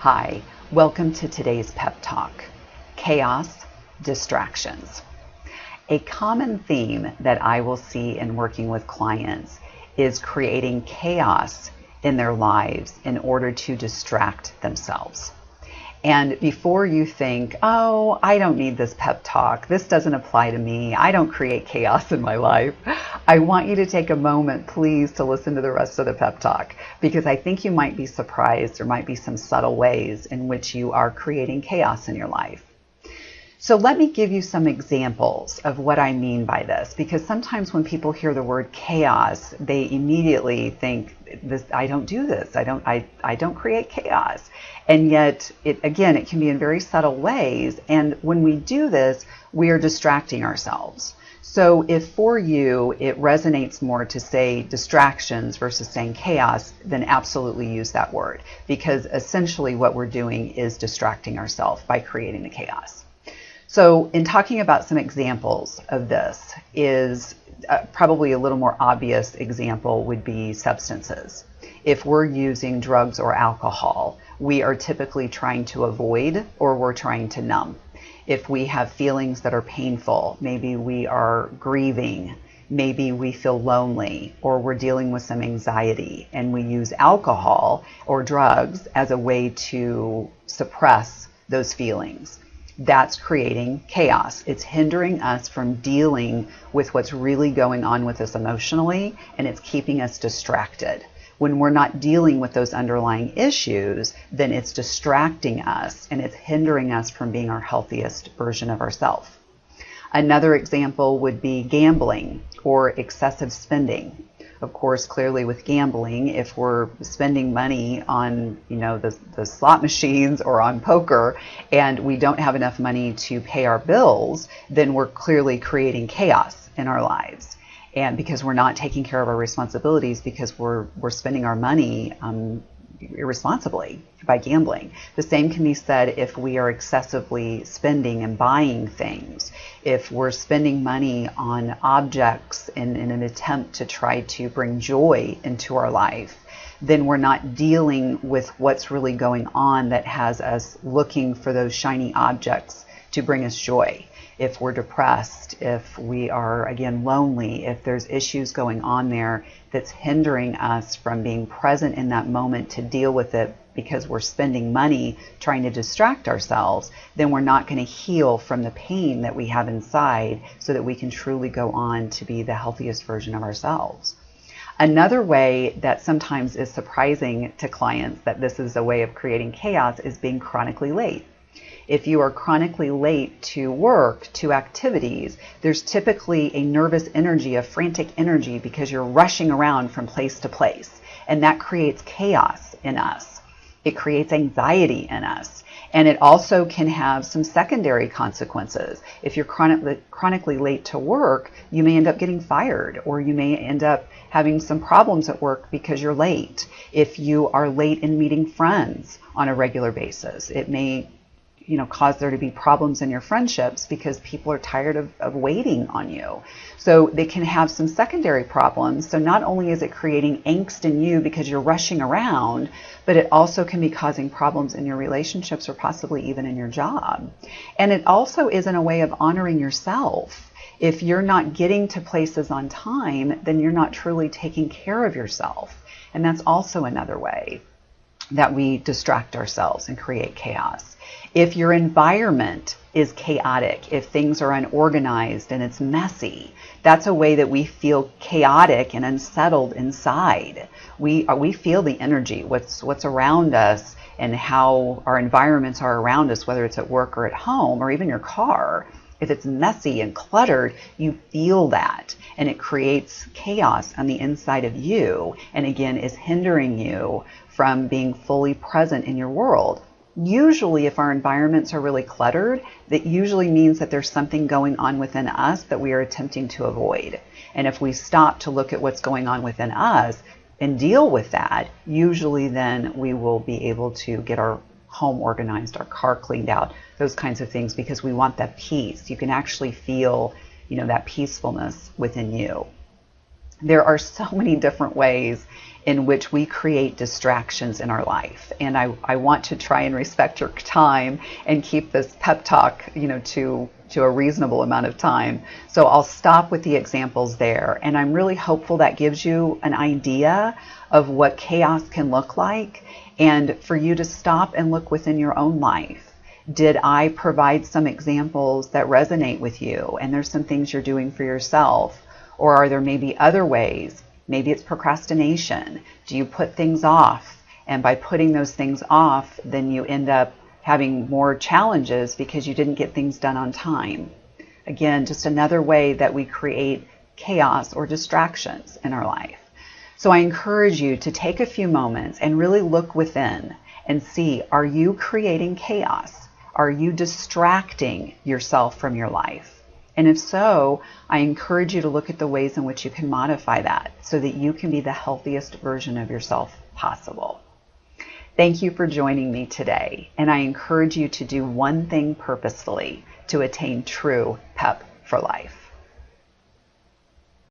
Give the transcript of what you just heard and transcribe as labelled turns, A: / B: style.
A: Hi, welcome to today's pep talk, chaos, distractions. A common theme that I will see in working with clients is creating chaos in their lives in order to distract themselves. And before you think, oh, I don't need this pep talk, this doesn't apply to me, I don't create chaos in my life, I want you to take a moment, please, to listen to the rest of the pep talk, because I think you might be surprised. There might be some subtle ways in which you are creating chaos in your life. So let me give you some examples of what I mean by this, because sometimes when people hear the word chaos, they immediately think, I don't do this, I don't create chaos. And yet, it can be in very subtle ways. And when we do this, we are distracting ourselves. So if for you it resonates more to say distractions versus saying chaos, then absolutely use that word, because essentially what we're doing is distracting ourselves by creating the chaos. So in talking about some examples of this, is probably a little more obvious example would be substances. If we're using drugs or alcohol, we are typically trying to avoid, or we're trying to numb. If we have feelings that are painful, maybe we are grieving, maybe we feel lonely, or we're dealing with some anxiety, and we use alcohol or drugs as a way to suppress those feelings. That's creating chaos. It's hindering us from dealing with what's really going on with us emotionally, and it's keeping us distracted. When we're not dealing with those underlying issues, then it's distracting us and it's hindering us from being our healthiest version of ourselves. Another example would be gambling or excessive spending. Of course, clearly with gambling, if we're spending money on, the slot machines or on poker, and we don't have enough money to pay our bills, then we're clearly creating chaos in our lives. And because we're not taking care of our responsibilities, because we're spending our money irresponsibly by gambling. The same can be said if we are excessively spending and buying things. If we're spending money on objects in an attempt to try to bring joy into our life, then we're not dealing with what's really going on that has us looking for those shiny objects to bring us joy. If we're depressed, if we are, again, lonely, if there's issues going on there that's hindering us from being present in that moment to deal with it because we're spending money trying to distract ourselves, then we're not going to heal from the pain that we have inside so that we can truly go on to be the healthiest version of ourselves. Another way that sometimes is surprising to clients that this is a way of creating chaos is being chronically late. If you are chronically late to work, to activities, there's typically a nervous energy, a frantic energy, because you're rushing around from place to place. And that creates chaos in us. It creates anxiety in us. And it also can have some secondary consequences. If you're chronically late to work, you may end up getting fired, or you may end up having some problems at work because you're late. If you are late in meeting friends on a regular basis, it may cause there to be problems in your friendships because people are tired of waiting on you. So they can have some secondary problems. So not only is it creating angst in you because you're rushing around, but it also can be causing problems in your relationships or possibly even in your job. And it also isn't a way of honoring yourself. If you're not getting to places on time, then you're not truly taking care of yourself. And that's also another way that we distract ourselves and create chaos. If your environment is chaotic, if things are unorganized and it's messy, that's a way that we feel chaotic and unsettled inside. We feel the energy, what's around us, and how our environments are around us, whether it's at work or at home or even your car. If it's messy and cluttered, you feel that, and it creates chaos on the inside of you, and again is hindering you from being fully present in your world. Usually, if our environments are really cluttered, that usually means that there's something going on within us that we are attempting to avoid. And if we stop to look at what's going on within us and deal with that, usually then we will be able to get our home organized, our car cleaned out, those kinds of things, because we want that peace. You can actually feel, that peacefulness within you. There are so many different ways in which we create distractions in our life. And I want to try and respect your time and keep this pep talk, to a reasonable amount of time. So I'll stop with the examples there. And I'm really hopeful that gives you an idea of what chaos can look like, and for you to stop and look within your own life. Did I provide some examples that resonate with you? And there's some things you're doing for yourself. Or are there maybe other ways? Maybe it's procrastination. Do you put things off? And by putting those things off, then you end up having more challenges because you didn't get things done on time. Again, just another way that we create chaos or distractions in our life. So I encourage you to take a few moments and really look within and see, are you creating chaos? Are you distracting yourself from your life? And if so, I encourage you to look at the ways in which you can modify that so that you can be the healthiest version of yourself possible. Thank you for joining me today, and I encourage you to do one thing purposefully to attain true PEP for life.